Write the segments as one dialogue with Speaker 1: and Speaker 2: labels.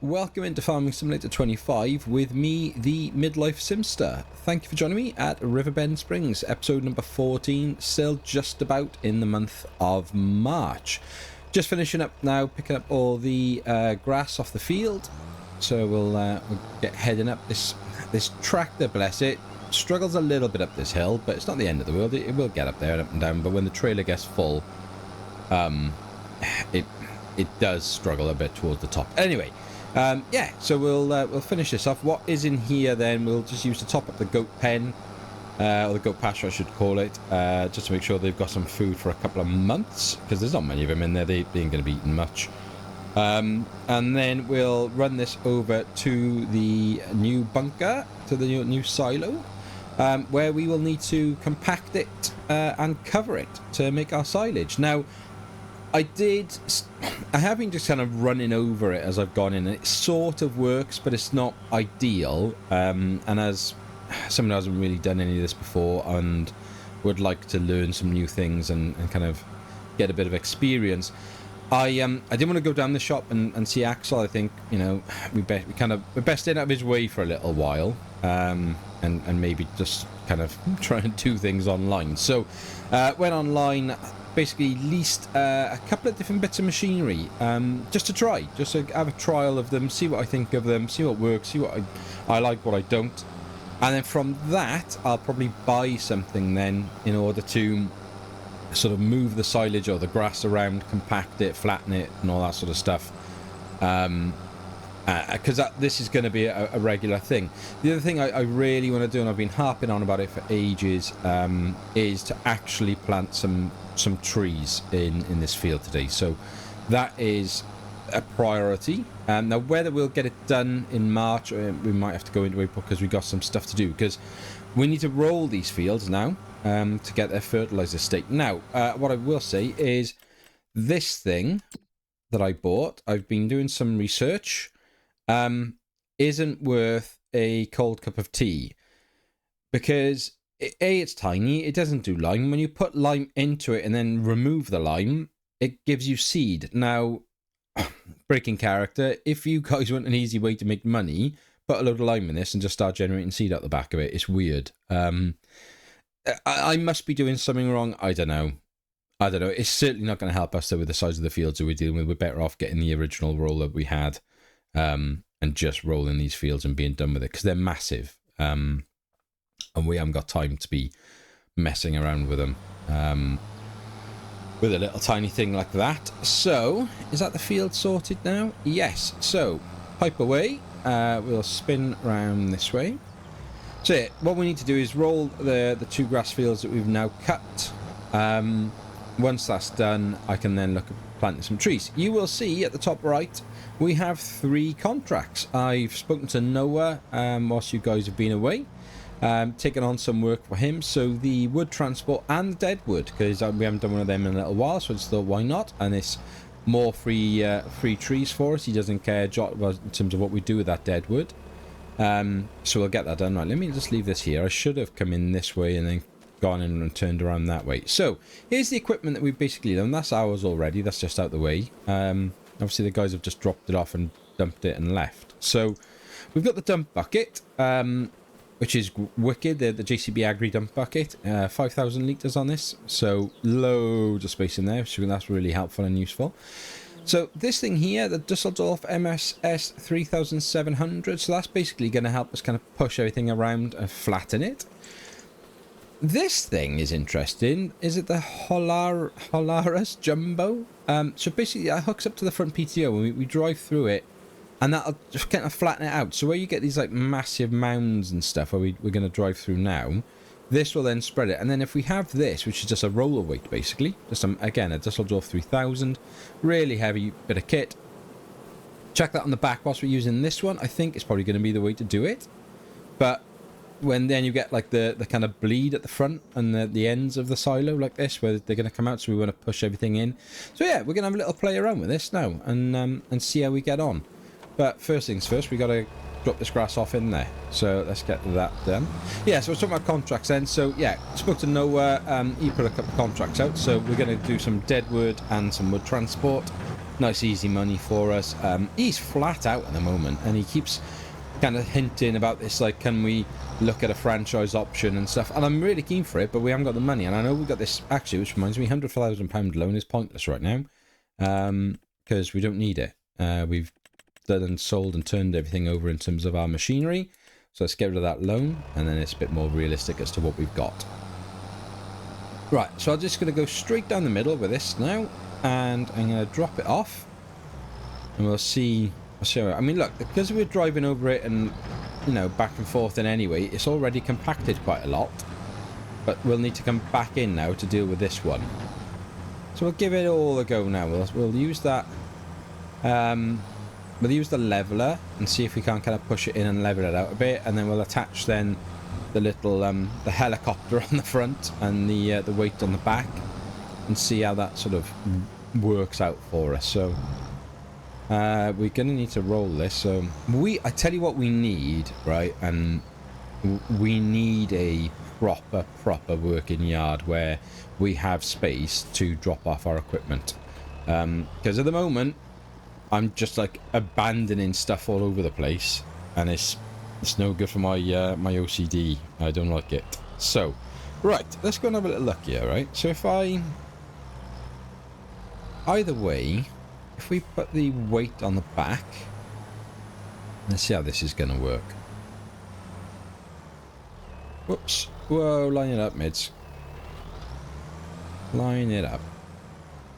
Speaker 1: welcome into Farming Simulator 25 with me, the Midlife Simster. Thank you for joining me at Riverbend Springs, episode number 14, still just about in the month of March. Just finishing up now, picking up all the grass off the field. So we'll get heading up this tractor, bless it. Struggles a little bit up this hill, but it's not the end of the world. It will get up there and up and down, but when the trailer gets full, it does struggle a bit towards the top. Anyway, yeah, so we'll finish this off. What is in here then, we'll just use to top up the goat pen, or the goat pasture I should call it, just to make sure they've got some food for a couple of months, because there's not many of them in there. They ain't going to be eating much. And then we'll run this over to the new bunker, to the new silo, where we will need to compact it and cover it to make our silage. Now, I have been just kind of running over it as I've gone in, and it sort of works, but it's not ideal. And as someone who hasn't really done any of this before and would like to learn some new things and kind of get a bit of experience, I didn't want to go down the shop and see Axel. I think, you know, we're best staying out of his way for a little while, and maybe just kind of try and do things online. So went online, basically leased a couple of different bits of machinery, just to try, just to have a trial of them, see what I think of them, see what works, see what I like, what I don't, and then from that I'll probably buy something then in order to sort of move the silage or the grass around, compact it, flatten it, and all that sort of stuff, because this is going to be a regular thing. The other thing I really want to do, and I've been harping on about it for ages, is to actually plant some trees in this field today. So that is a priority. Now, whether we'll get it done in March, or we might have to go into April because we've got some stuff to do, because we need to roll these fields now to get their fertilizer state. Now, what I will say is this thing that I bought, I've been doing some research, isn't worth a cold cup of tea, because A, it's tiny, it doesn't do lime. When you put lime into it and then remove the lime, it gives you seed. Now, breaking character, if you guys want an easy way to make money, put a load of lime in this and just start generating seed out the back of it. It's weird. I must be doing something wrong. I don't know. It's certainly not going to help us though with the size of the fields that we're dealing with. We're better off getting the original roll that we had, and just rolling these fields and being done with it, because they're massive. And we haven't got time to be messing around with them, with a little tiny thing like that. So, is that the field sorted now? Yes. So, pipe away. We'll spin round this way. So, what we need to do is roll the two grass fields that we've now cut. Once that's done, I can then look at planting some trees. You will see at the top right, we have 3 contracts. I've spoken to Noah whilst you guys have been away. Taken on some work for him, so the wood transport and the dead wood, because we haven't done one of them in a little while, so I just thought, why not? And it's more free trees for us. He doesn't care in terms of what we do with that dead wood, so we'll get that done. Right, let me just leave this here. I should have come in this way and then gone in and turned around that way. So here's the equipment that we've basically done. That's ours already, that's just out the way. Obviously the guys have just dropped it off and dumped it and left. So we've got the dump bucket, which is wicked, the JCB Agri dump bucket, 5,000 litres on this, so loads of space in there, so that's really helpful and useful. So this thing here, the Dusseldorf MSS 3700, so that's basically going to help us kind of push everything around and flatten it. This thing is interesting. Is it the Holaris Jumbo? So basically it hooks up to the front PTO and we drive through it, and that'll just kind of flatten it out. So where you get these like massive mounds and stuff where we're going to drive through now, this will then spread it. And then if we have this, which is just a roller weight basically, just again a Dusseldorf 3000, really heavy bit of kit. Check that on the back whilst we're using this one. I think it's probably going to be the way to do it. But when then you get like the kind of bleed at the front and the ends of the silo like this, where they're going to come out, so we want to push everything in. So yeah, we're going to have a little play around with this now and see how we get on. But first things first, we got to drop this grass off in there. So let's get that done. Yeah, so we're talking about contracts then. So yeah, spoke to Noah. He put a couple of contracts out. So we're going to do some dead wood and some wood transport. Nice easy money for us. He's flat out at the moment, and he keeps kind of hinting about this, like, can we look at a franchise option and stuff, and I'm really keen for it, but we haven't got the money. And I know we've got this, actually, which reminds me, £100,000 loan is pointless right now, because we don't need it. We've done and sold and turned everything over in terms of our machinery, so let's get rid of that loan, and then it's a bit more realistic as to what we've got. Right, so I'm just going to go straight down the middle with this now, and I'm going to drop it off, and we'll see. I mean, look, because we're driving over it and, you know, back and forth, and anyway, it's already compacted quite a lot, but we'll need to come back in now to deal with this one. So we'll give it all a go now. We'll use that. We'll use the leveler and see if we can kind of push it in and level it out a bit, and then we'll attach then the little the helicopter on the front and the weight on the back, and see how that sort of works out for us. So we're gonna need to roll this. So I tell you what we need, right? And we need a proper working yard where we have space to drop off our equipment, because at the moment I'm just like abandoning stuff all over the place, and it's no good for my my OCD. I don't like it. So right, let's go and have a little look here, right? So if either way, if we put the weight on the back, let's see how this is going to work. Whoops. Whoa, line it up, mids. Line it up.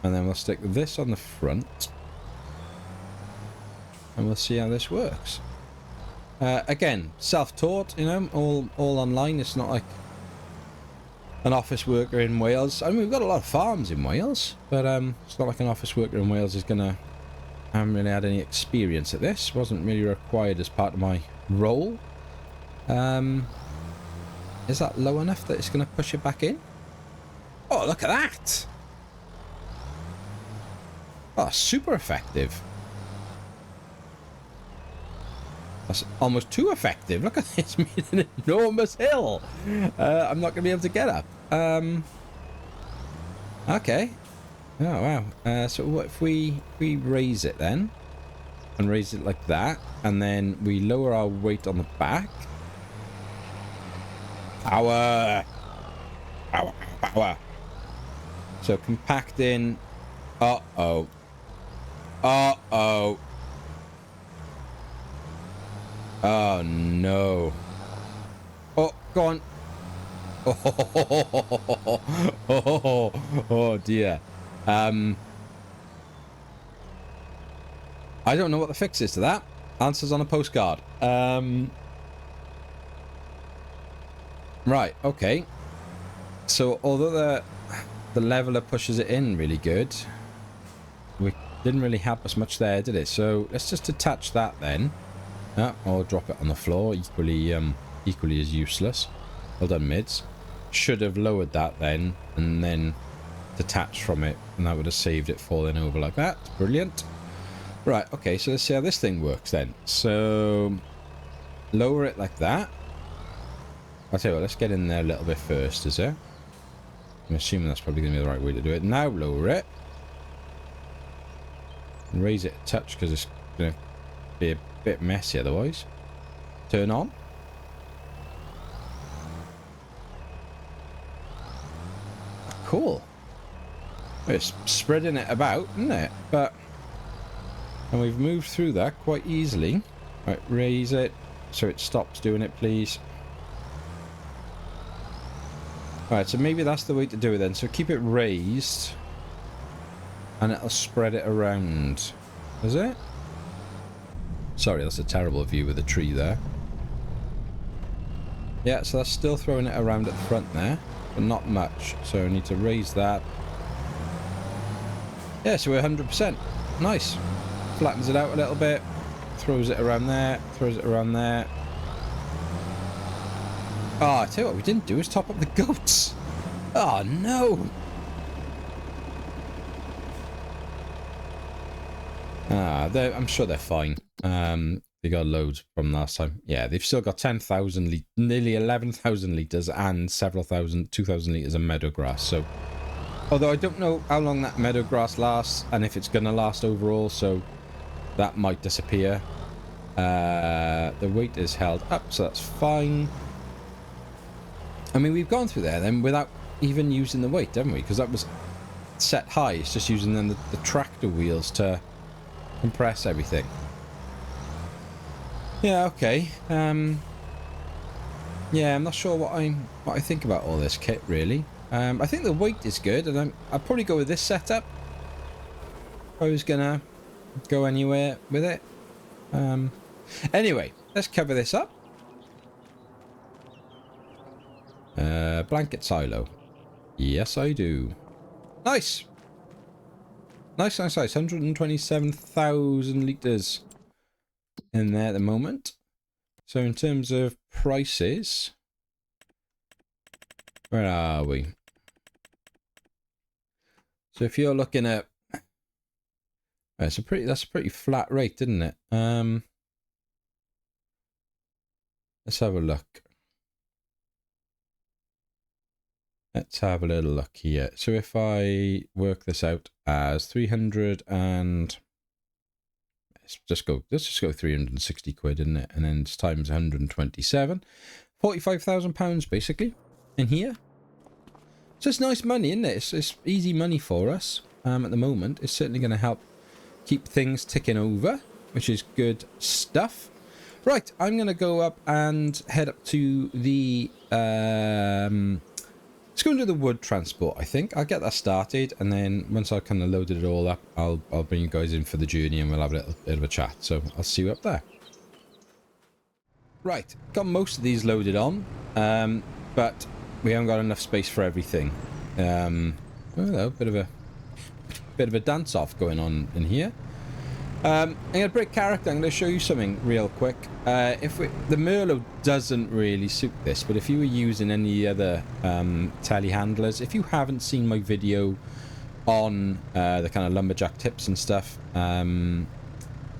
Speaker 1: And then we'll stick this on the front, and we'll see how this works. Again, self-taught, you know, all online. It's not like an office worker in Wales. I mean, we've got a lot of farms in Wales, but it's not like an office worker in Wales is gonna. I haven't really had any experience at this. Wasn't really required as part of my role. Is that low enough that it's gonna push it back in? Oh, look at that! Oh, super effective. That's almost too effective. Look at this, made an enormous hill. I'm not going to be able to get up. Okay. Oh, wow. So what if we raise it then? And raise it like that. And then we lower our weight on the back. Power. Power. Power. So compacting. Uh-oh. Uh-oh. Oh no. Oh, go on. Oh dear. I don't know what the fix is to that. Answers on a postcard. Right, okay. So although the leveler pushes it in really good, we didn't really help us much there, did it? So let's just attach that then. Or drop it on the floor, equally as useless. Well done, mids. Should have lowered that then, and then detached from it, and that would have saved it falling over like that. Brilliant. Right, okay, so let's see how this thing works then. So, lower it like that. I'll tell you what, let's get in there a little bit first, is it? I'm assuming that's probably going to be the right way to do it. Now lower it. And raise it a touch, because it's going to be a bit messy otherwise. Turn on. Cool. It's spreading it about, isn't it? And we've moved through that quite easily. Right, raise it so it stops doing it, please. Alright, so maybe that's the way to do it then. So keep it raised, and it'll spread it around. Is it? Sorry, that's a terrible view with the tree there. Yeah, so that's still throwing it around at the front there, but not much. So I need to raise that. Yeah, so we're 100%. Nice. Flattens it out a little bit. Throws it around there. Throws it around there. Oh, I tell you what we didn't do is top up the goats. Oh, no. I'm sure they're fine. They got loads from last time. Yeah, they've still got 10,000, nearly 11,000 litres and several thousand, 2,000 litres of meadow grass. So Although I don't know how long that meadow grass lasts and if it's going to last overall, so that might disappear. The weight is held up, so that's fine. I mean, we've gone through there then without even using the weight, haven't we? Because that was set high. It's just using then the tractor wheels to compress everything. Yeah, okay. Yeah, I'm not sure what I think about all this kit, really. I think the weight is good, and I'd probably go with this setup if I was gonna go anywhere with it. Anyway, let's cover this up. Blanket silo. Yes, I do. Nice. Nice. 127,000 litres in there at the moment. So in terms of prices, where are we? So if you're looking at, that's a pretty flat rate, isn't it? Let's have a look. Let's have a little look here. So if I work this out as 300 and let's just go 360 quid, isn't it? And then it's times 127, £45,000 basically in here. So it's nice money, isn't it? It's easy money for us at the moment. It's certainly going to help keep things ticking over, which is good stuff. Right, I'm going to go up and head up to the let's go into the wood transport, I think. I'll get that started, and then once I've kind of loaded it all up, I'll bring you guys in for the journey, and we'll have a little bit of a chat. So I'll see you up there. Right, got most of these loaded on, but we haven't got enough space for everything. Well, bit of a dance-off going on in here. I'm going to break character. I'm going to show you something real quick. The Merlot doesn't really suit this, but if you were using any other telehandlers, if you haven't seen my video on the kind of lumberjack tips and stuff, go and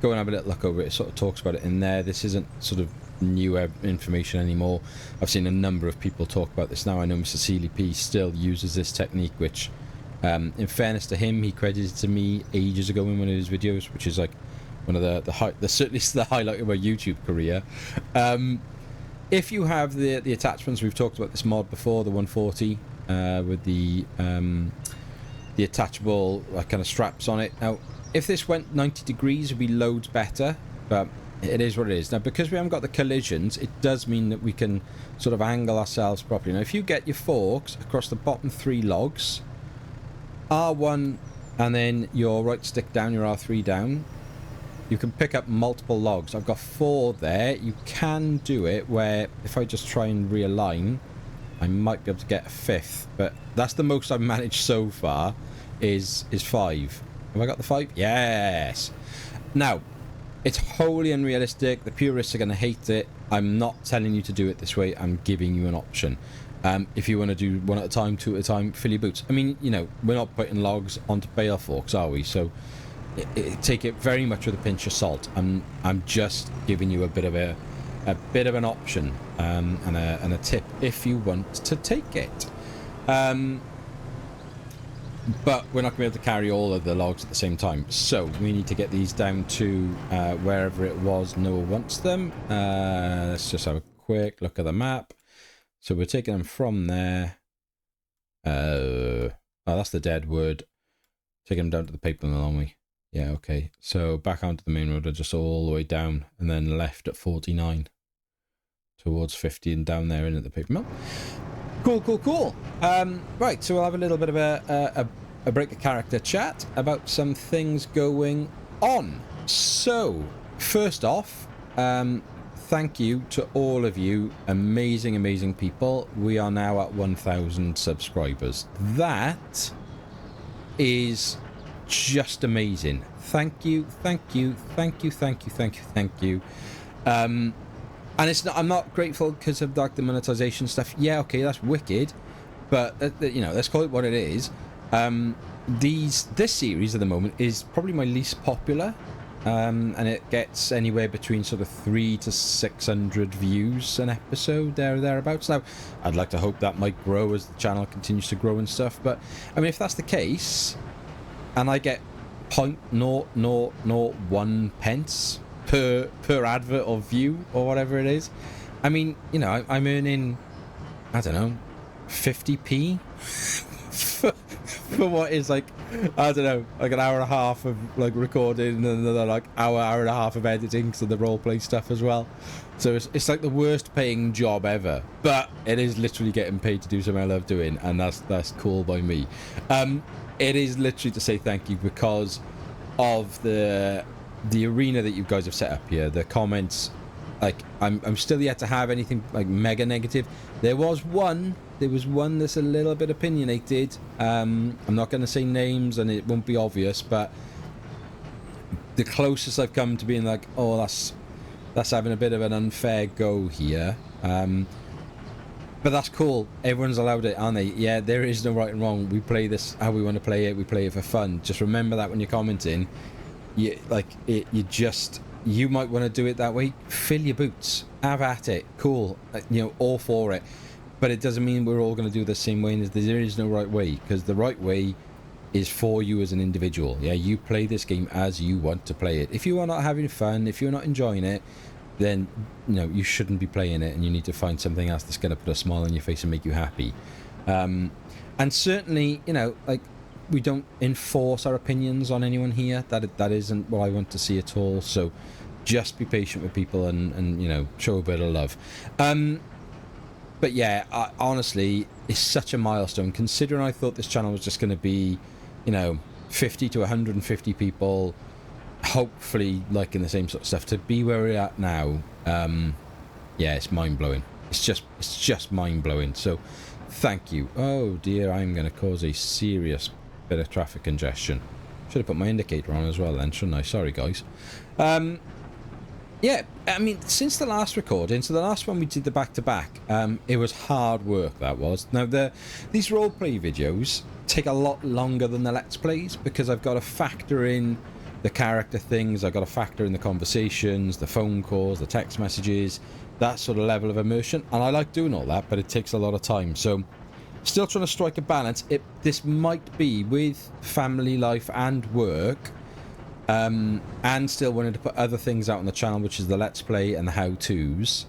Speaker 1: have a little look over it. It sort of talks about it in there. This isn't sort of new information anymore. I've seen a number of people talk about this now. I know Mr. Sealy P still uses this technique, which in fairness to him, he credited to me ages ago in one of his videos, which is like one of certainly the highlight of my YouTube career. If you have the attachments, we've talked about this mod before, the 140 with the attachable kind of straps on it. Now, if this went 90 degrees, it would be loads better, but it is what it is. Now, because we haven't got the collisions, it does mean that we can sort of angle ourselves properly. Now, if you get your forks across the bottom 3 logs, R1 and then your right stick down, your R3 down, you can pick up multiple logs. I've got 4 there. You can do it where if I just try and realign, I might be able to get a 5th, but that's the most I've managed so far is 5. Have I got the 5? Yes. Now, it's wholly unrealistic. The purists are going to hate it. I'm not telling you to do it this way. I'm giving you an option. If you want to do 1 at a time, 2 at a time, fill your boots. I mean, you know, we're not putting logs onto bale forks, are we? So take it very much with a pinch of salt. I'm just giving you a bit of an option and a tip if you want to take it. But we're not going to be able to carry all of the logs at the same time. So we need to get these down to wherever it was Noah wants them. Let's just have a quick look at the map. So we're taking them from there. Oh, that's the dead wood. Taking them down to the paper mill, aren't we? Yeah, okay. So back onto the main road, just all the way down, and then left at 49 towards 50 and down there in at the paper mill. Cool. Right, so we'll have a little bit of a break of character chat about some things going on. So first off, thank you to all of you amazing people. We are now at 1,000 subscribers. That is just amazing. Thank you. And it's not, I'm not grateful because of like the monetization stuff. Yeah, okay, that's wicked, but you know, let's call it what it is. This series at the moment is probably my least popular and it gets anywhere between sort of 300 to 600 views an episode, there or thereabouts. Now, I'd like to hope that might grow as the channel continues to grow and stuff, but I mean, if that's the case, and I get 0.0001 pence per advert or view or whatever it is, I mean, you know, I'm earning, I don't know, 50p for what is like, I don't know, like an hour and a half of like recording and another like hour and a half of editing, so the roleplay stuff as well. So it's like the worst paying job ever, but it is literally getting paid to do something I love doing, and that's cool by me. It is literally to say thank you because of the arena that you guys have set up here, the comments. Like, I'm still yet to have anything like mega negative. There was one that's a little bit opinionated. I'm not going to say names and it won't be obvious, but the closest I've come to being like, oh, that's having a bit of an unfair go here. But that's cool. Everyone's allowed it, aren't they? Yeah, there is no right and wrong. We play this how we want to play it. We play it for fun. Just remember that when you're commenting, you might want to do it that way. Fill your boots. Have at it. Cool. You know, all for it. But it doesn't mean we're all going to do the same way. And there is no right way, because the right way is for you as an individual. Yeah, you play this game as you want to play it. If you are not having fun, if you're not enjoying it, then, you know, you shouldn't be playing it, and you need to find something else that's going to put a smile on your face and make you happy. And certainly, you know, like, we don't enforce our opinions on anyone here. That isn't what I want to see at all. So just be patient with people and you know, show a bit of love. But yeah, honestly, it's such a milestone, considering I thought this channel was just going to be, you know, 50 to 150 people, hopefully liking the same sort of stuff. To be where we're at now, yeah, it's mind-blowing. It's just mind-blowing. So thank you. Oh dear, I'm going to cause a serious bit of traffic congestion. Should have put my indicator on as well then, shouldn't I? Sorry guys. Yeah, I mean, since the last recording, so the last one we did the back-to-back, it was hard work, that was. Now, these roleplay videos take a lot longer than the Let's Plays, because I've got to factor in the character things, I've got to factor in the conversations, the phone calls, the text messages, that sort of level of immersion, and I like doing all that, but it takes a lot of time, so still trying to strike a balance. This might be with family life and work, and still wanting to put other things out on the channel, which is the Let's Play and the how-tos.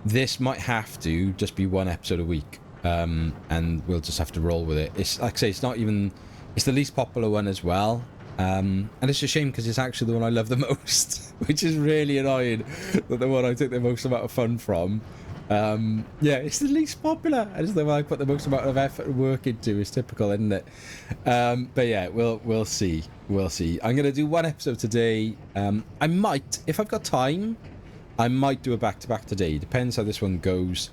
Speaker 1: This might have to just be one episode a week, and we'll just have to roll with it. It's like I say, it's the least popular one as well, and it's a shame because it's actually the one I love the most, which is really annoying, that the one I take the most amount of fun from. Yeah, it's the least popular. It's the one I put the most amount of effort and work into. It's typical, isn't it? But yeah, we'll see. We'll see. I'm gonna do one episode today. I might, if I've got time, I might do a back-to-back today. Depends how this one goes.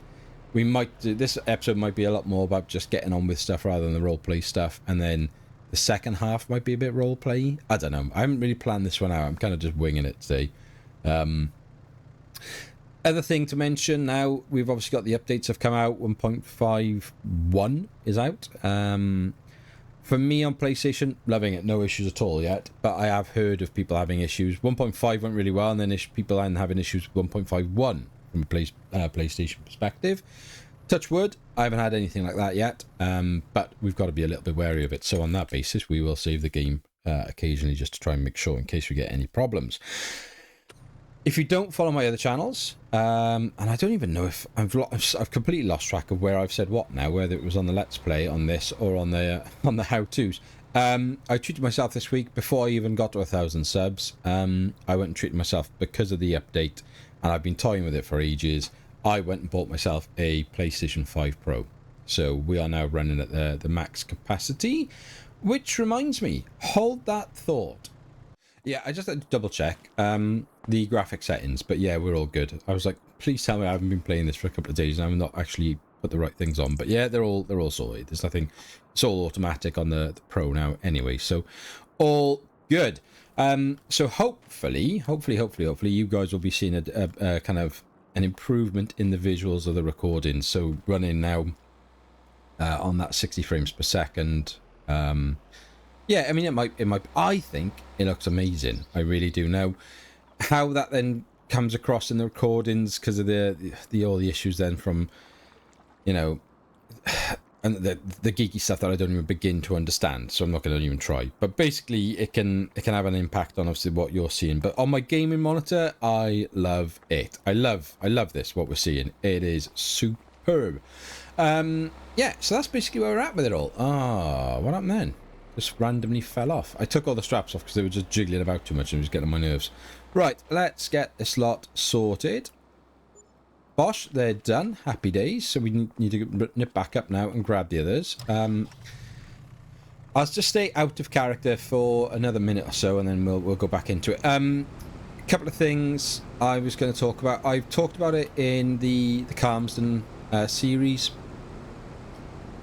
Speaker 1: We might do, this episode might be a lot more about just getting on with stuff rather than the roleplay stuff, and then the second half might be a bit roleplay. I don't know. I haven't really planned this one out. I'm kind of just winging it today. Other thing to mention now, we've obviously got the updates have come out. 1.51 is out. For me on PlayStation, loving it, no issues at all yet. But I have heard of people having issues. 1.5 went really well, and then people are having issues with 1.51 from a PlayStation perspective. Touch wood, I haven't had anything like that yet. But we've got to be a little bit wary of it. So on that basis, we will save the game occasionally just to try and make sure in case we get any problems. If you don't follow my other channels, and I don't even know if I've completely lost track of where I've said what now, whether it was on the Let's Play, on this, or on the how-tos. I treated myself this week before I even got to 1,000 subs. I went and treated myself because of the update, and I've been toying with it for ages. I went and bought myself a PlayStation 5 Pro. So we are now running at the max capacity, which reminds me, hold that thought. Yeah, I just had to double check the graphic settings, but yeah, we're all good. I was like, please tell me I haven't been playing this for a couple of days and I've not actually put the right things on. But yeah, they're all sorted. There's nothing. It's all automatic on the Pro now anyway, so all good. So hopefully, you guys will be seeing a kind of an improvement in the visuals of the recording. So running now on that 60 frames per second. Yeah, I mean, it might. I think it looks amazing. I really do. Now, how that then comes across in the recordings because of the all the issues then from, you know, and the geeky stuff that I don't even begin to understand, so I'm not going to even try. But basically, it can have an impact on obviously what you're seeing. But on my gaming monitor, I love it. I love this. What we're seeing, it is superb. Yeah, so that's basically where we're at with it all. Ah, what happened then? Just randomly fell off. I took all the straps off because they were just jiggling about too much and it was getting on my nerves. Right, let's get this lot sorted. Bosh, they're done. Happy days. So we need to nip back up now and grab the others. I'll just stay out of character for another minute or so, and then we'll go back into it. A couple of things I was going to talk about. I've talked about it in the Calmsden series.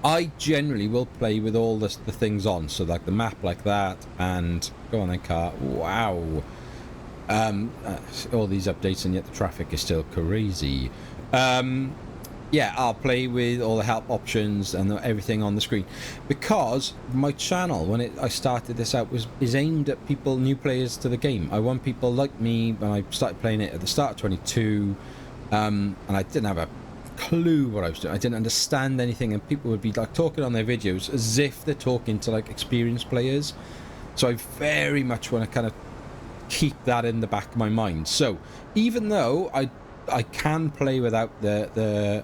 Speaker 1: I generally will play with all the things on, so like the map like that, and go on then, car. Wow. All these updates, and yet the traffic is still crazy. Yeah, I'll play with all the help options and everything on the screen, because my channel, when I started this out, is aimed at people, new players to the game. I want people like me when I started playing it at the start of 22, and I didn't have a clue what I was doing. I didn't understand anything, and people would be like talking on their videos as if they're talking to like experienced players. So I very much want to kind of keep that in the back of my mind. So even though I can play without the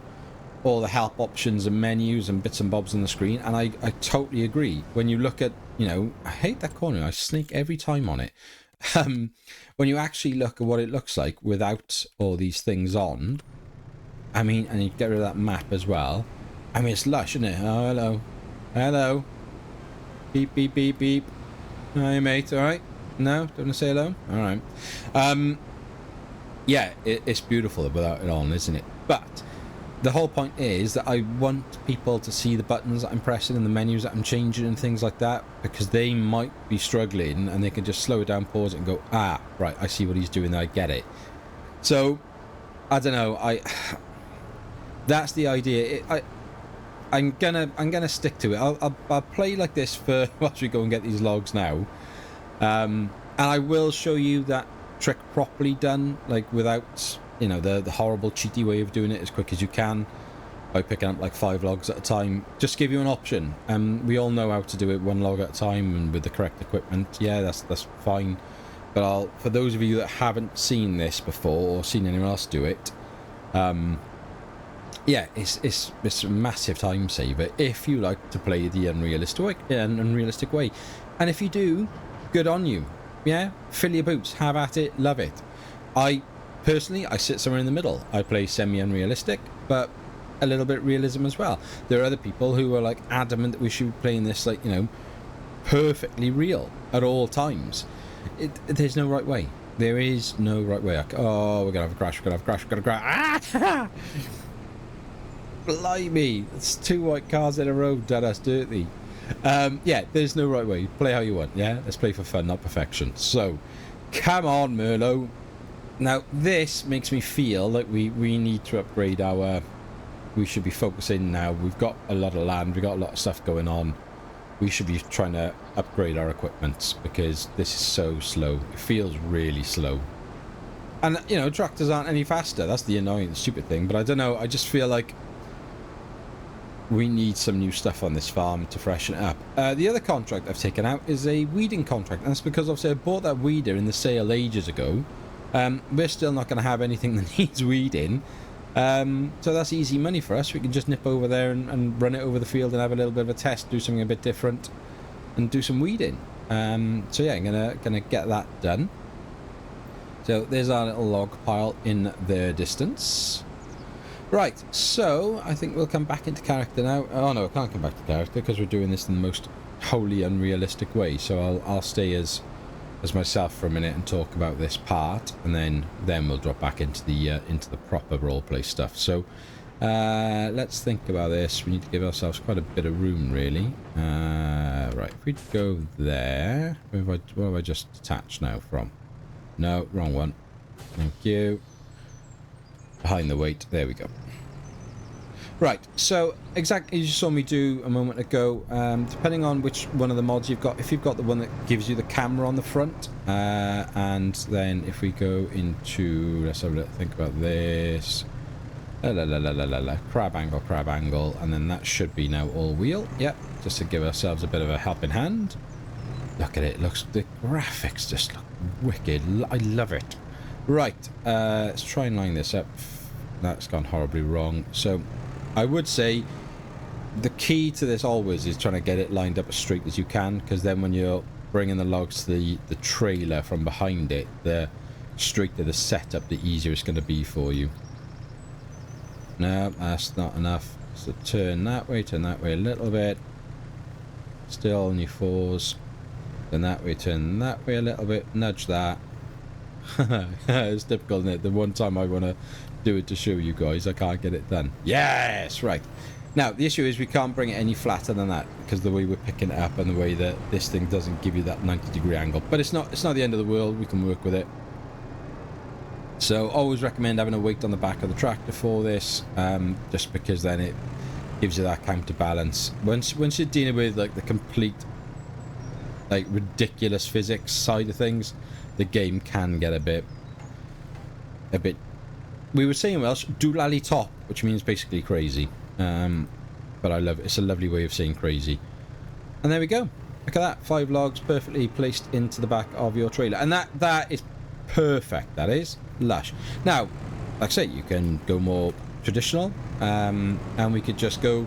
Speaker 1: all the help options and menus and bits and bobs on the screen, and I totally agree. When you look at, you know, I hate that corner, I snake every time on it. When you actually look at what it looks like without all these things on, I mean, and you get rid of that map as well, I mean, it's lush, isn't it? Oh, hello. Hello. Beep, beep, beep, beep. Hi, mate, alright? No? Don't want to say hello? Alright. Yeah, it's beautiful without it on, isn't it? But the whole point is that I want people to see the buttons that I'm pressing and the menus that I'm changing and things like that, because they might be struggling and they can just slow it down, pause it, and go, ah, right, I see what he's doing, I get it. So, I don't know, that's the idea. I'm gonna stick to it. I'll play like this for whilst we go and get these logs now, and I will show you that trick properly done, like without, you know, the horrible cheaty way of doing it, as quick as you can by picking up like 5 logs at a time. Just give you an option. We all know how to do it 1 log at a time and with the correct equipment. Yeah, that's fine. But for those of you that haven't seen this before or seen anyone else do it, yeah, it's a massive time saver if you like to play the unrealistic way. And if you do, good on you. Yeah, fill your boots, have at it, love it. Personally, I sit somewhere in the middle. I play semi-unrealistic, but a little bit realism as well. There are other people who are like adamant that we should be playing this, like, you know, perfectly real at all times. There's no right way. There is no right way. Oh, we're gonna have a crash. We're gonna crash. Ah! Blimey, it's 2 white cars in a row done us dirty. Yeah, there's no right way. Play how you want. Yeah, let's play for fun, not perfection. So, come on, Merlot. Now, this makes me feel like we need to upgrade our... We should be focusing now. We've got a lot of land. We've got a lot of stuff going on. We should be trying to upgrade our equipment, because this is so slow. It feels really slow. And, you know, tractors aren't any faster. That's the annoying, stupid thing. But I don't know. I just feel like we need some new stuff on this farm to freshen it up. The other contract I've taken out is a weeding contract. And that's because, obviously, I bought that weeder in the sale ages ago. We're still not going to have anything that needs weeding. So that's easy money for us. We can just nip over there and run it over the field and have a little bit of a test, do something a bit different, and do some weeding. So yeah, I'm gonna get that done. So there's our little log pile in the distance. Right, so I think we'll come back into character now. Oh no, I can't come back to character because we're doing this in the most wholly unrealistic way. So I'll stay as myself for a minute and talk about this part, and then we'll drop back into the proper roleplay stuff. So let's think about this. We need to give ourselves quite a bit of room, really. Right, if we go there, where have I just detached now from? No, wrong one. Thank you. Behind the weight. There we go. Right, so exactly as you saw me do a moment ago, depending on which one of the mods you've got, if you've got the one that gives you the camera on the front, and then if we go into, let's have a little think about this, crab angle, and then that should be now all wheel, yep, just to give ourselves a bit of a helping hand. Look at it, the graphics just look wicked, I love it. Right, let's try and line this up. That's gone horribly wrong, so I would say the key to this always is trying to get it lined up as straight as you can, because then when you're bringing the logs to the trailer from behind it, the straighter the setup, the easier it's going to be for you. No, that's not enough. So turn that way a little bit. Still on your fours. Then that way, turn that way a little bit. Nudge that. It's difficult, isn't it? The one time I want to do it to show you guys, I can't get it done. Yes, right. Now the issue is we can't bring it any flatter than that because the way we're picking it up and the way that this thing doesn't give you that 90-degree angle. But it's not the end of the world. We can work with it. So always recommend having a weight on the back of the tractor for this, just because then it gives you that counterbalance. Once you're dealing with like the complete, like ridiculous physics side of things, the game can get a bit. We were saying Welsh, doolally top, which means basically crazy. But I love it. It's a lovely way of saying crazy. And there we go. Look at that. 5 logs perfectly placed into the back of your trailer. And that is perfect. That is lush. Now, like I say, you can go more traditional. And we could just go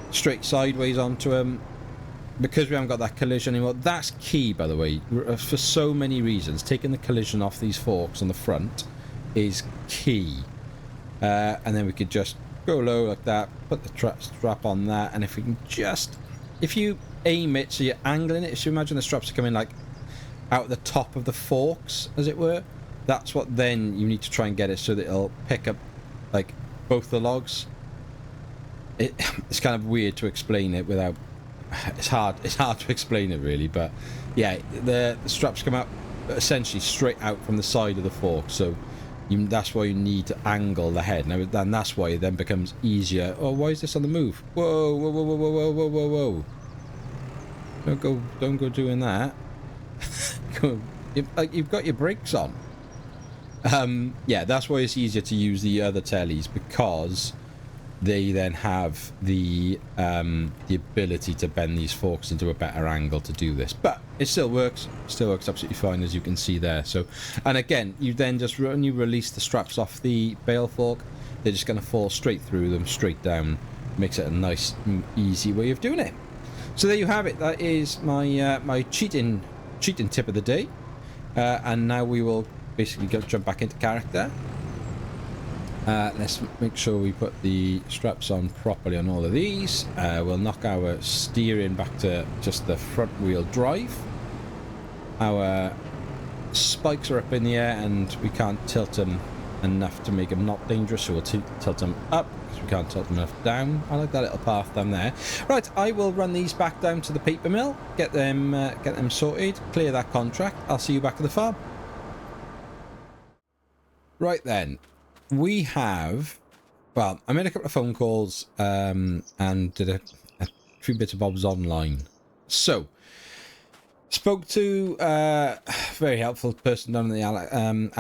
Speaker 1: straight sideways onto them. Because we haven't got that collision anymore. That's key, by the way, for so many reasons. Taking the collision off these forks on the front is key. And then we could just go low like that, put the strap on that, and if we can just, if you aim it so you're angling it, so you imagine the straps are coming like out the top of the forks, as it were, that's what then you need to try and get it so that it'll pick up like both the logs. It's kind of weird to explain it without, it's hard to explain it really, but yeah, the straps come out essentially straight out from the side of the fork, so that's why you need to angle the head. Now, then that's why it then becomes easier. Oh, why is this on the move? Whoa, whoa, whoa, whoa, whoa, whoa, whoa, whoa! Don't go doing that. You've got your brakes on. Yeah, that's why it's easier to use the other tellies, because they then have the ability to bend these forks into a better angle to do this. But it still works absolutely fine, as you can see there. So, and again, you then just, when you release the straps off the bale fork, they're just going to fall straight through them, straight down. Makes it a nice, easy way of doing it. So there you have it. That is my my cheating tip of the day. And now we will basically jump back into character. Let's make sure we put the straps on properly on all of these. We'll knock our steering back to just the front wheel drive. Our spikes are up in the air and we can't tilt them enough to make them not dangerous, so we'll tilt them up because we can't tilt them enough down. I like that little path down there. Right, I will run these back down to the paper mill, get them sorted, clear that contract. I'll see you back at the farm. Right then. We have, well, I made a couple of phone calls and did a few bits of bobs online. So, spoke to a very helpful person down in the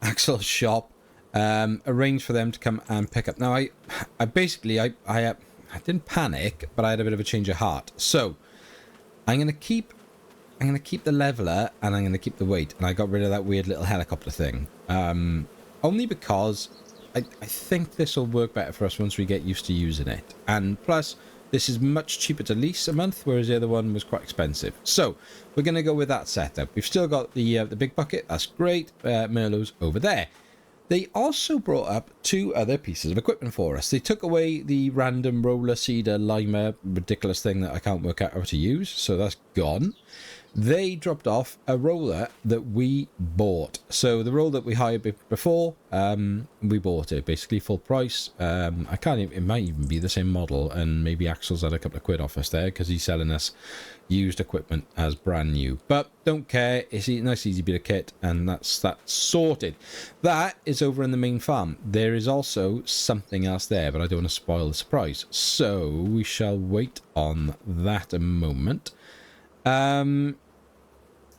Speaker 1: Axel's shop. Arranged for them to come and pick up. Now, I basically didn't panic, but I had a bit of a change of heart. So, I'm gonna keep the leveler and I'm gonna keep the weight, and I got rid of that weird little helicopter thing. Only because I think this will work better for us once we get used to using it. And plus, this is much cheaper to lease a month, whereas the other one was quite expensive. So, we're going to go with that setup. We've still got the big bucket. That's great. Merlot's over there. They also brought up 2 other pieces of equipment for us. They took away the random roller, seeder, limer, ridiculous thing that I can't work out how to use. So, that's gone. they dropped off a roller that we bought. So the roller that we hired before, we bought it basically full price. I can't even, it might even be the same model, and maybe Axel's had a couple of quid off us there because he's selling us used equipment as brand new. But don't care, it's a nice easy bit of kit, and that's sorted. That is over in the main farm. There is also something else there, but I don't want to spoil the surprise, so we shall wait on that a moment.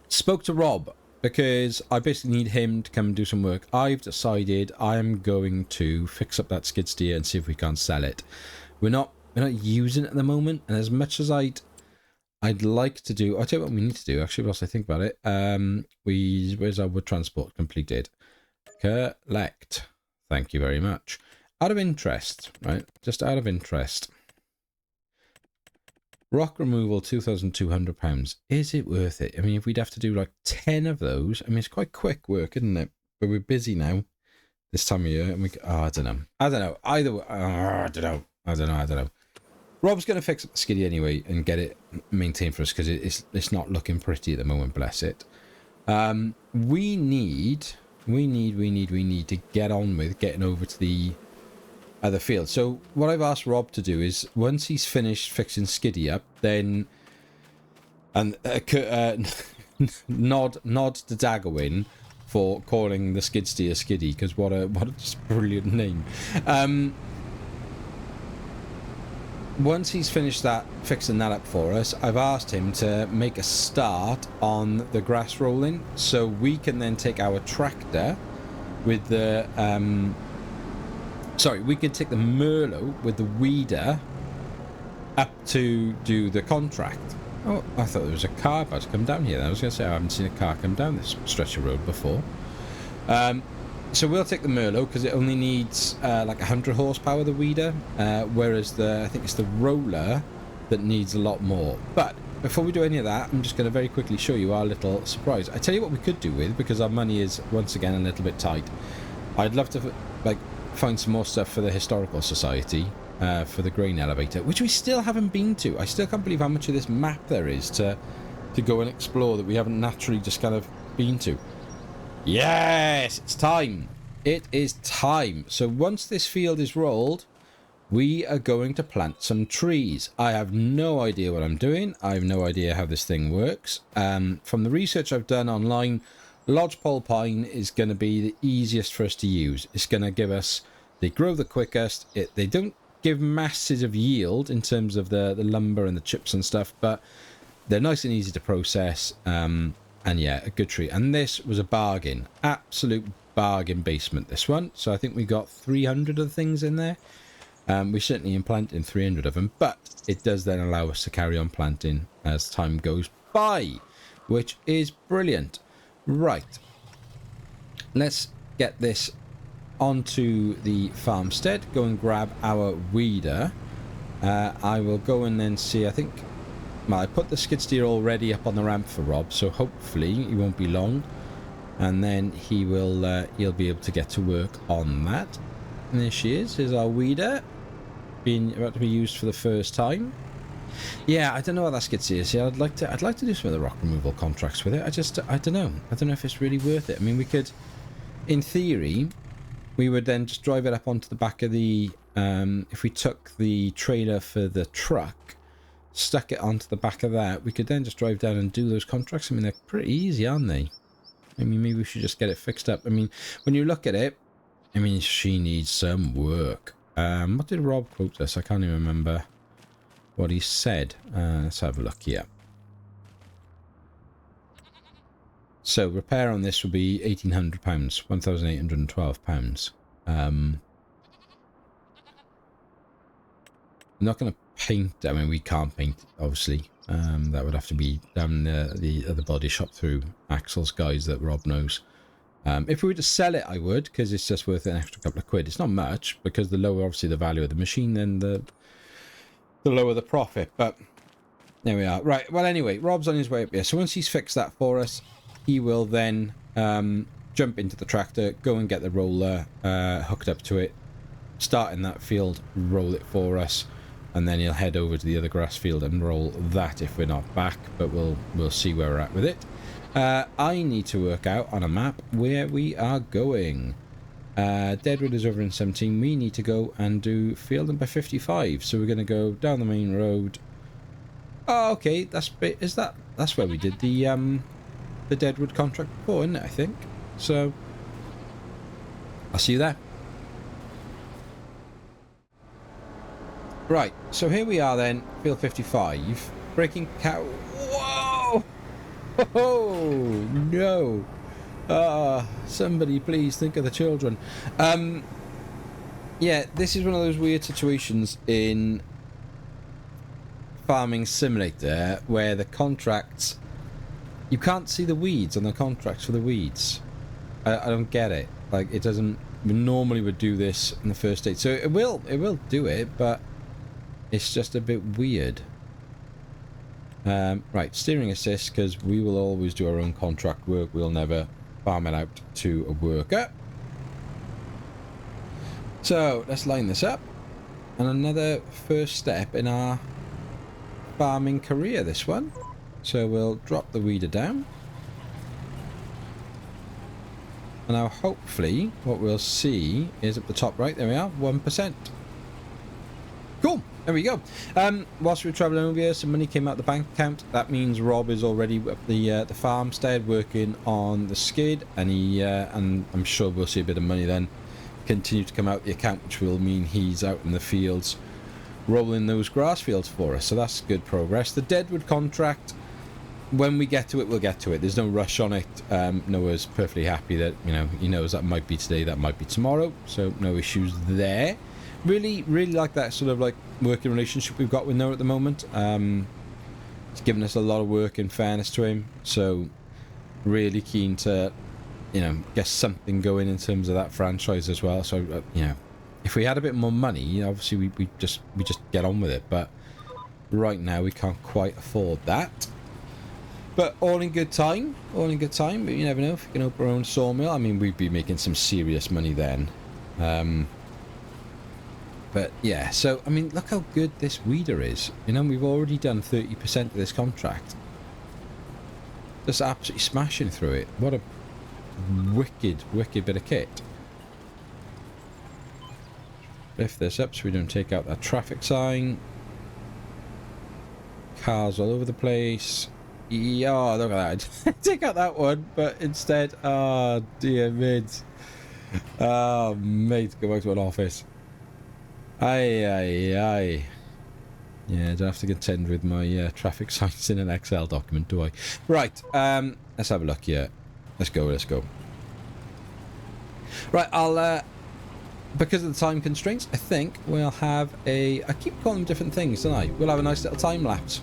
Speaker 1: Spoke to Rob because I basically need him to come and do some work. I've decided I am going to fix up that skid steer and see if we can't sell it. We're not using it at the moment, and as much as I'd like to do, I'll tell you what we need to do actually whilst I think about it. Where's our wood transport completed? Collect. Thank you very much. Out of interest, right? Just out of interest. Rock removal, £2,200. Is it worth it? I mean, if we'd have to do like 10 of those, I mean, it's quite quick work, isn't it? But we're busy now this time of year, and I don't know. Either way, I don't know. Rob's going to fix up the skiddy anyway and get it maintained for us because it's not looking pretty at the moment, bless it. We need to get on with getting over to the other field. So what I've asked Rob to do is once he's finished fixing skiddy up, then nod to Daggerwin for calling the skid steer skiddy, because what a just brilliant name. Once he's finished fixing that up for us, I've asked him to make a start on the grass rolling, so we can then take our tractor with the we could take the Merlot with the weeder up to do the contract. Oh, I thought there was a car about to come down here. I was going to say I haven't seen a car come down this stretch of road before. So we'll take the Merlot because it only needs like 100 horsepower, the weeder, whereas I think it's the roller that needs a lot more. But before we do any of that, I'm just going to very quickly show you our little surprise. I tell you what we could do with, because our money is once again a little bit tight. I'd love to find some more stuff for the Historical Society, for the grain elevator, which we still haven't been to. I still can't believe how much of this map there is to go and explore that we haven't naturally just kind of been to. Yes, it's time. It is time. So once this field is rolled, we are going to plant some trees. I have no idea what I'm doing. I have no idea how this thing works. From the research I've done online, lodgepole pine is going to be the easiest for us to use. It's going to give us, they grow the quickest. They don't give masses of yield in terms of the lumber and the chips and stuff, but they're nice and easy to process. And yeah, a good tree. And this was a bargain, absolute bargain basement, this one. So I think we got 300 of the things in there. We certainly implanting 300 of them, but it does then allow us to carry on planting as time goes by, which is brilliant. Right, let's get this onto the farmstead, go and grab our weeder. I will go and then see, I think, well, I put the skid steer already up on the ramp for Rob, so hopefully he won't be long, and then he'll be able to get to work on that. And there she is, here's our weeder, about to be used for the first time. Yeah, I don't know what that skid steer is. Yeah, I'd like to do some of the rock removal contracts with it. I don't know if it's really worth it. I mean, we could, in theory, we would then just drive it up onto the back of the, if we took the trailer for the truck, stuck it onto the back of that, we could then just drive down and do those contracts. I mean, they're pretty easy, aren't they? I mean, maybe we should just get it fixed up. I mean, when you look at it, I mean, she needs some work. What did Rob quote us? I can't even remember what he said. Let's have a look here. So repair on this will be £1,800, £1,812. I'm not going to paint. I mean, we can't paint, obviously. That would have to be down the other body shop through Axel's guys that Rob knows. If we were to sell it, I would, because it's just worth an extra couple of quid. It's not much, because the lower, obviously, the value of the machine, then the lower the profit. But there we are. Right, well, anyway, Rob's on his way up here. So once he's fixed that for us, he will then jump into the tractor, go and get the roller hooked up to it, start in that field, roll it for us. and then he'll head over to the other grass field and roll that if we're not back, but we'll see where we're at with it. I need to work out on a map where we are going. Deadwood is over in 17. We need to go and do field number 55. So we're going to go down the main road. Oh, okay. That's where we did the Deadwood contract before, isn't it? I think so. I'll see you there. Right. So here we are then. Field 55. Breaking cow. Whoa! Oh no. Somebody please think of the children. Yeah, this is one of those weird situations in Farming Simulator where the contracts, you can't see the weeds on the contracts for the weeds. I don't get it. Like, it doesn't, we normally would do this in the first stage, so it will do it, but it's just a bit weird. Right, steering assist, because we will always do our own contract work. We'll never farm it out to a worker. So let's line this up, and another first step in our farming career, this one. So we'll drop the weeder down, and now hopefully what we'll see is at the top right, there we are, 1%. Cool, there we go. Whilst we were travelling over here, some money came out the bank account. That means Rob is already at the farmstead working on the skid, and and I'm sure we'll see a bit of money then continue to come out the account, which will mean he's out in the fields rolling those grass fields for us. So that's good progress. The Deadwood contract, when we get to it, we'll get to it. There's no rush on it. Noah's perfectly happy that, you know, he knows that might be today, that might be tomorrow, so no issues there. Really like that sort of like working relationship we've got with Noah at the moment. He's given us a lot of work, in fairness to him, so really keen to, you know, get something going in terms of that franchise as well. So you know, if we had a bit more money, obviously we just get on with it, but right now we can't quite afford that. But all in good time, but you never know, if you can open our own sawmill, I mean, we'd be making some serious money then. But yeah, so I mean, look how good this weeder is. You know, we've already done 30% of this contract. Just absolutely smashing through it. What a wicked bit of kit. Lift this up so we don't take out that traffic sign. Cars all over the place. Yeah, look at that. Take out that one, but instead, oh dear mate. Oh mate, go back to an office. Aye. Yeah, I don't have to contend with my traffic signs in an Excel document, do I? Right, let's have a look here. Let's go. Right, I'll, because of the time constraints, I think we'll have I keep calling them different things, don't I? We'll have a nice little time lapse.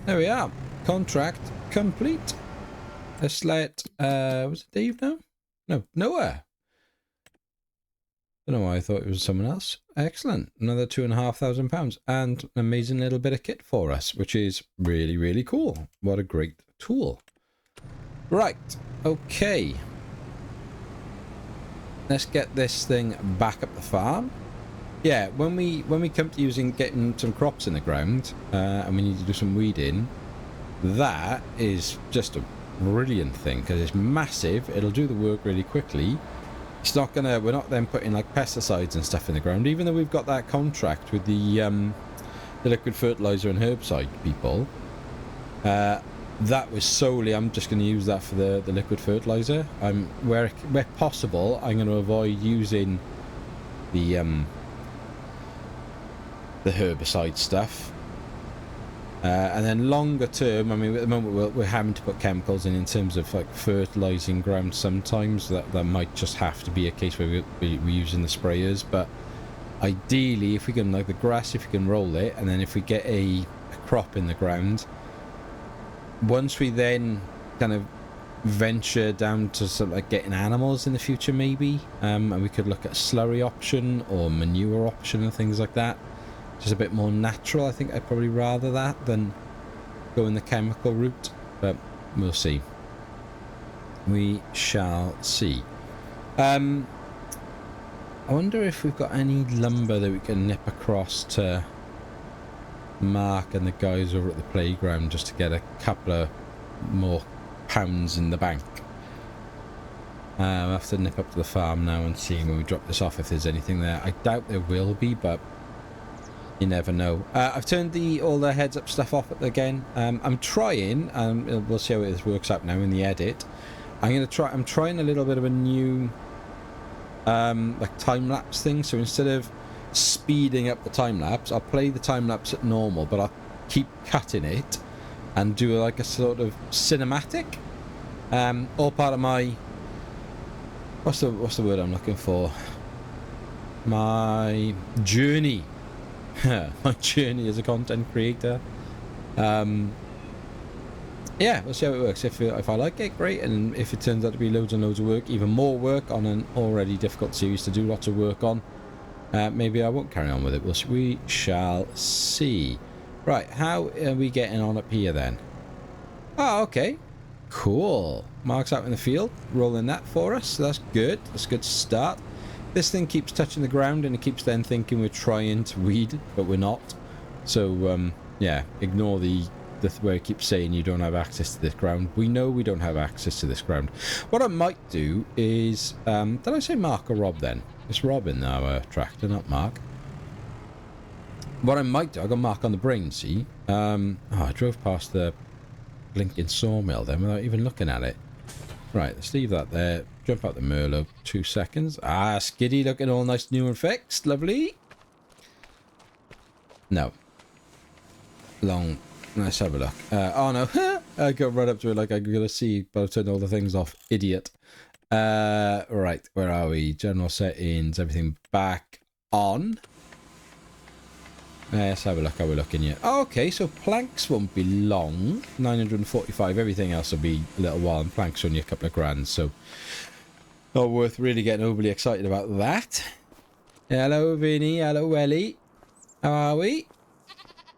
Speaker 1: There we are. Contract complete. Let's let, was it Dave now? No, Noah. I don't know why I thought it was someone else. Excellent. Another £2,500 and an amazing little bit of kit for us, which is really cool. What a great tool. Right. Okay. Let's get this thing back up the farm. Yeah, when we come to getting some crops in the ground, and we need to do some weeding, that is just a brilliant thing because it's massive. It'll do the work really quickly. It's not gonna. We're not then putting like pesticides and stuff in the ground, even though we've got that contract with the liquid fertilizer and herbicide people. That was solely. I'm just going to use that for the liquid fertilizer. Where possible, I'm going to avoid using the herbicide stuff, and then longer term, I mean, at the moment we're having to put chemicals in terms of like fertilizing ground. Sometimes that might just have to be a case where we're using the sprayers, but ideally, if we can, like the grass, if we can roll it, and then if we get a crop in the ground, once we then kind of venture down to sort of like getting animals in the future, maybe, and we could look at a slurry option or manure option and things like that, just a bit more natural. I think I'd probably rather that than going the chemical route, but we'll see. We shall see. I wonder if we've got any lumber that we can nip across to Mark and the guys over at the playground just to get a couple of more pounds in the bank. I'll have to nip up to the farm now and see when we drop this off if there's anything there. I doubt there will be, but you never know. I've turned all the heads up stuff off again. I'm trying, and we'll see how this works out now in the edit. I'm trying a little bit of a new like time lapse thing. So instead of speeding up the time lapse, I'll play the time lapse at normal, but I'll keep cutting it and do like a sort of cinematic. All part of my what's the word I'm looking for? My journey. My journey as a content creator. Yeah, we'll see how it works. If I like it, great, and if it turns out to be loads and loads of work, even more work on an already difficult series to do lots of work on, maybe I won't carry on with it. We shall see. Right, how are we getting on up here then? Oh, okay. Cool. Mark's out in the field, rolling that for us, so that's good. That's a good start. This thing keeps touching the ground, and it keeps then thinking we're trying to weed, but we're not. So, yeah, ignore where it keeps saying you don't have access to this ground. We know we don't have access to this ground. What I might do is... did I say Mark or Rob then? It's Rob in our tractor, not Mark. What I might do... I got Mark on the brain, see? Oh, I drove past the blinking sawmill then without even looking at it. Right, let's leave that there. Jump out the Merlot. 2 seconds. Ah, Skiddy looking all nice, new and fixed. Lovely. No. Long... Let's have a look. Oh no, I got right up to it like I'm gonna see, but I've turned all the things off. Idiot. Right, where are we? General settings, everything back on. Let's have a look how we're looking here. Oh, okay, so planks won't be long. 945, everything else will be a little while, and planks only a couple of grand, so not worth really getting overly excited about that. Hello, Vinny. Hello, Welly. How are we?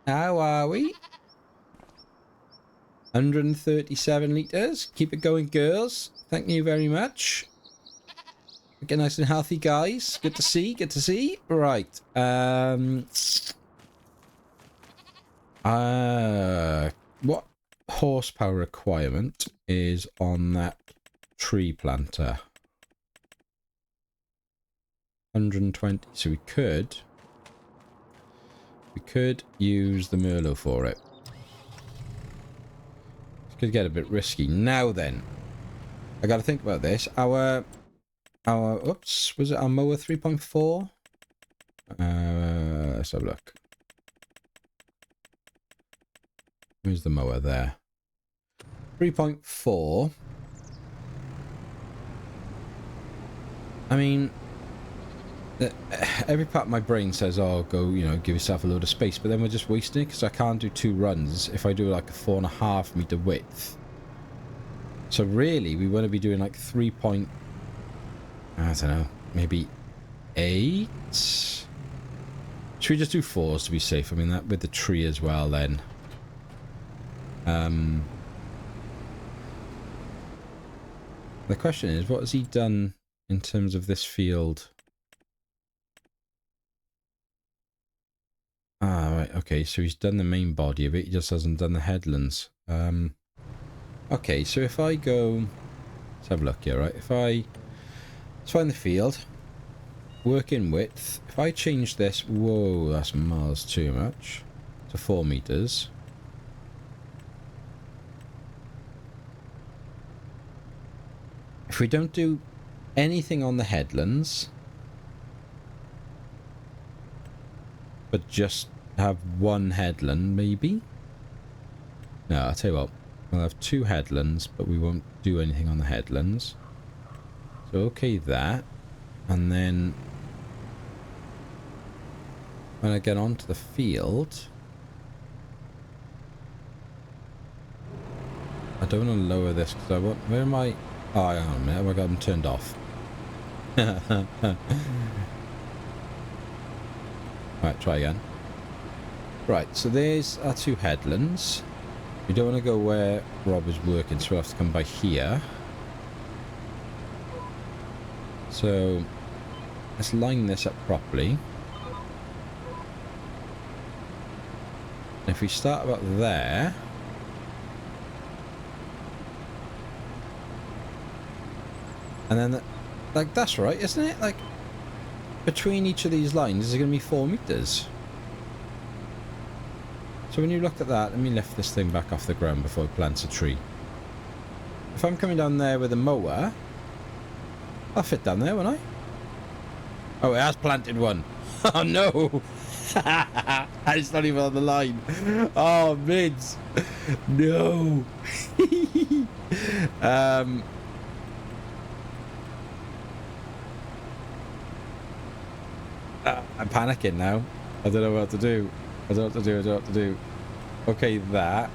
Speaker 1: How are we? 137 litres. Keep it going, girls. Thank you very much. Get nice and healthy, guys. Good to see. Good to see. Right. What horsepower requirement is on that tree planter? 120. So we could use the Merlot for it. Could get a bit risky. Now then, I got to think about this. Our oops, was it our mower 3.4? Let's have a look. Where's the mower there? 3.4. I mean, every part of my brain says, oh, go, you know, give yourself a load of space, but then we're just wasting it because I can't do 2 runs if I do like a 4.5 meter width. So really, we want to be doing like 3 point, I don't know, maybe 8? Should we just do 4s to be safe? I mean, that with the tree as well then. The question is, what has he done in terms of this field? Ah, right, okay, so he's done the main body of it, he just hasn't done the headlands. Okay, so if I go... Let's have a look here, right? Let's find the field. Work in width. If I change this... Whoa, that's miles too much. To 4 meters. If we don't do anything on the headlands... but just have 1 headland, maybe? No, I'll tell you what. We'll have 2 headlands, but we won't do anything on the headlands. So, okay, that. And then... when I get onto the field, I don't want to lower this because I want... Where am I? Oh, hang on a minute. I got them turned off. Right, try again. Right, so there's our two headlands. We don't want to go where Rob is working, so we'll have to come by here. So let's line this up properly. If we start about there, and then like that's right, isn't it? Like between each of these lines is going to be 4 meters. So when you look at that, let me lift this thing back off the ground before it plants a tree. If I'm coming down there with a mower, I'll fit down there, won't I? Oh, it has planted one. Oh no! It's not even on the line. Oh, mids. No. I'm panicking now. I don't know what to do. I don't know what to do. Okay, that.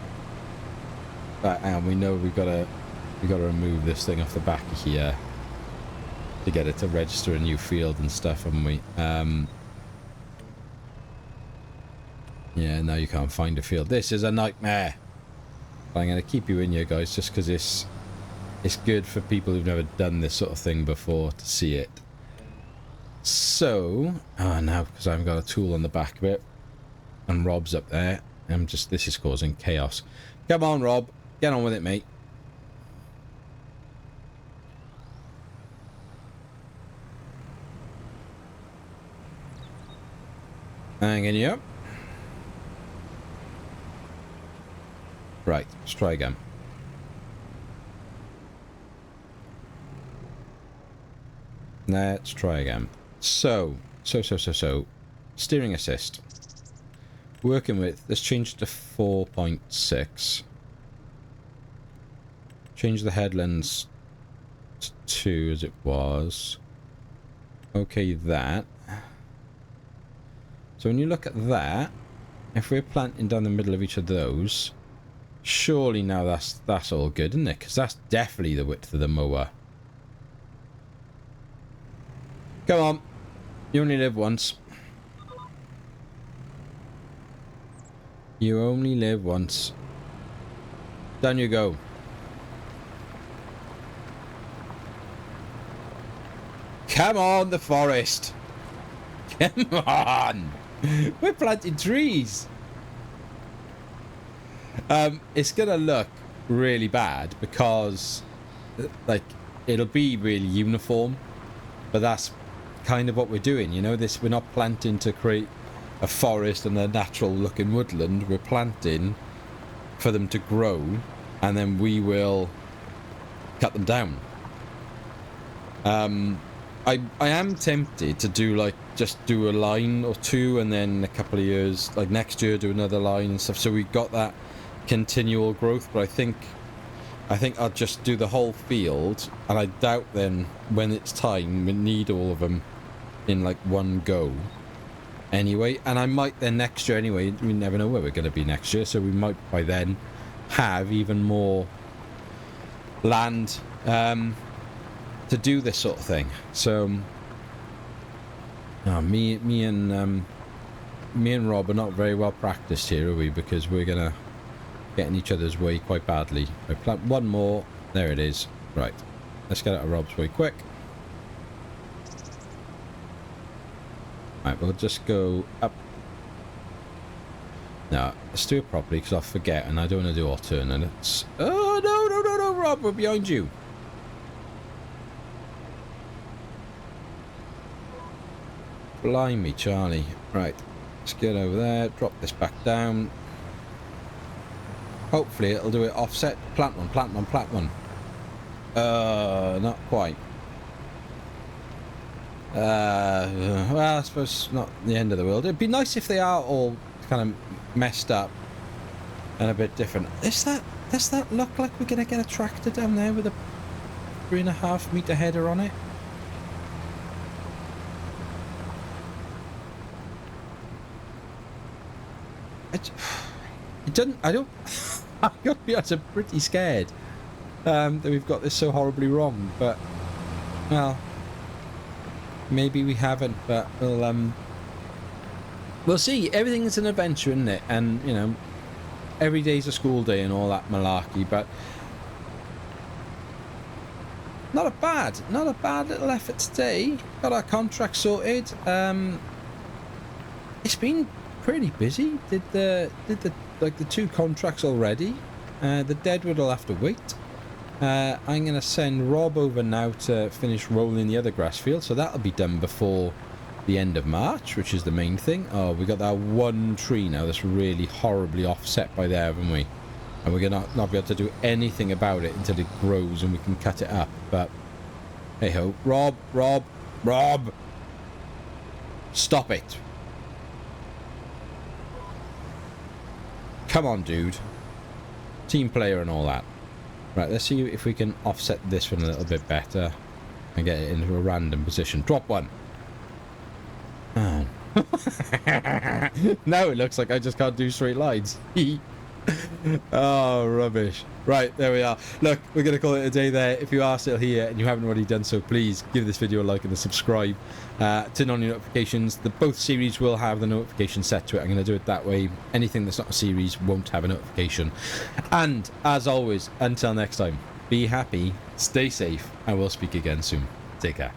Speaker 1: Right, hang on. We know we gotta remove this thing off the back of here to get it to register a new field and stuff, haven't we? Yeah, now you can't find a field. This is a nightmare. But I'm going to keep you in here, guys, just because it's good for people who've never done this sort of thing before to see it. So, now because I haven't got a tool on the back of it, and Rob's up there, this is causing chaos. Come on, Rob, get on with it, mate. Hanging you up. Right, let's try again. Let's try again. So. Steering assist. Working with, let's change to 4.6. Change the headlands to 2 as it was. Okay, that. So when you look at that, if we're planting down the middle of each of those, surely now that's all good, isn't it? Because that's definitely the width of the mower. Come on. You only live once. You only live once. Down you go. Come on, the forest. Come on. We're planting trees. It's gonna look really bad because, like, it'll be really uniform, but that's kind of what we're doing, you know. We're not planting to create a forest and a natural looking woodland. We're planting for them to grow, and then we will cut them down. I am tempted to do, like, just do a line or two, and then a couple of years, like next year, do another line and stuff, so we got that continual growth. But I think I'll just do the whole field, and I doubt then when it's time we need all of them in like one go anyway. And I might then next year anyway, we never know where we're going to be next year, so we might by then have even more land to do this sort of thing. So me and Rob are not very well practiced here, are we? Because we're gonna get in each other's way quite badly. I plant one more. There it is. Right, let's get out of Rob's way quick. Right, we'll just go up. Now let's do it properly, because I'll forget, and I don't want to do alternates. Oh no, Rob, we're behind you. Blimey, Charlie. Right, let's get over there, drop this back down. Hopefully it'll do it offset. Plant one, plant one, plant one. Not quite. Well, I suppose not the end of the world. It'd be nice if they are all kind of messed up and a bit different. Does that look like we're gonna get a tractor down there with a 3.5 meter header on it? it doesn't. I don't. I gotta be honest, I'm pretty scared that we've got this so horribly wrong. But well, maybe we haven't. But we'll see. Everything's an adventure, isn't it? And you know, every day's a school day and all that malarkey. But not a bad little effort today. Got our contract sorted. It's been pretty busy. Did the 2 contracts already. The Deadwood will have to wait. I'm gonna send Rob over now to finish rolling the other grass field, so that'll be done before the end of March, which is the main thing. Oh, we got that one tree now that's really horribly offset by there, haven't we? And we're gonna not be able to do anything about it until it grows and we can cut it up. But hey ho, Rob, stop it! Come on, dude. Team player and all that. Right, let's see if we can offset this one a little bit better and get it into a random position. Drop one. Oh. Now it looks like I just can't do straight lines. Oh, rubbish. Right, there we are. Look, we're going to call it a day there. If you are still here and you haven't already done so, please give this video a like and a subscribe. Turn on your notifications. Both series will have the notification set to it. I'm going to do it that way. Anything that's not a series won't have a notification. And, as always, until next time, be happy, stay safe, and we'll speak again soon. Take care.